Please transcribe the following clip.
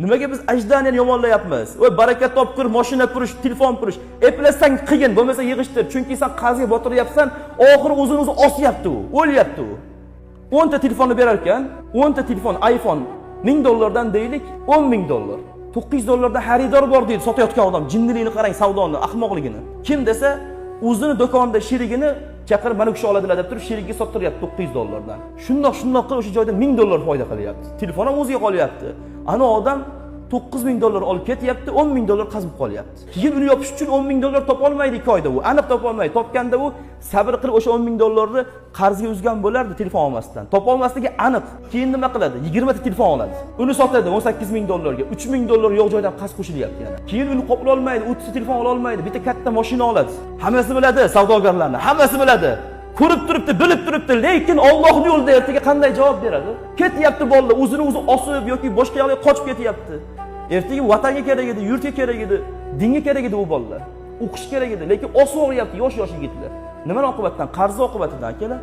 Nimaga biz ajdaniyani yomonlayapmiz? Voy baraka topkur, mashina qurish, telefon qurish, eplasang qiyin, bo'lmasa yig'ishtir. Chunki sen qarzga botiryapsan, oxiri o'zini osyapti u, o'lyapti u. 10 ta telefonni berar ekan, 10 ta telefon iPhone $1000 deylik, $10,000. $900 xaridor bor deydi sotayotgan odam. Jinnilikni qarang, savdoni, ahmoqligini. Kim desa, o'zini do'konda sherigini chaqirib mana kishi oladilar deb turib sherigiga sottiryapti $900 dan. Shundoq qilib o'sha joyda $1000 foyda qilyapti. Telefon ham o'ziga qolyapti. Ana odam $9,000 olib ketyapti, $10,000 qazib qolyapti. Keyin uni yopish uchun $10,000 topa olmaydi 2 oyda u. Aniq topa olmaydi. Topganda u sabr qilib o'sha $10,000 qarzga uzgan bo'lardi telefon olmasdan. Topa olmasligi aniq. Keyin nima qiladi? 20 ta telefon oladi. Uni sotadi $18,000 ga. $3,000 yo'q joydan qarz qo'shilyapti yana. Keyin uni qoplay olmaydi, 30 ta telefon ola olmaydi. Bitta katta mashina oladi. Hammasi biladi savdogarlarni. Hammasi biladi. Ko'rib turibdi, bilib turibdi, lekin Allohning yo'lida ertaga qanday javob beradi? Ketyapti bolalar, o'zini o'zi osib yoki boshqa yoqqa qochib ketyapti. Ertaga vatanga kerak edi, yurtga kerak edi, dinga kerak edi u bolalar. O'qish kerak edi, lekin osib o'ryapti yosh yigitlar. Nima oqibatdan? Qarz oqibatidan akalar.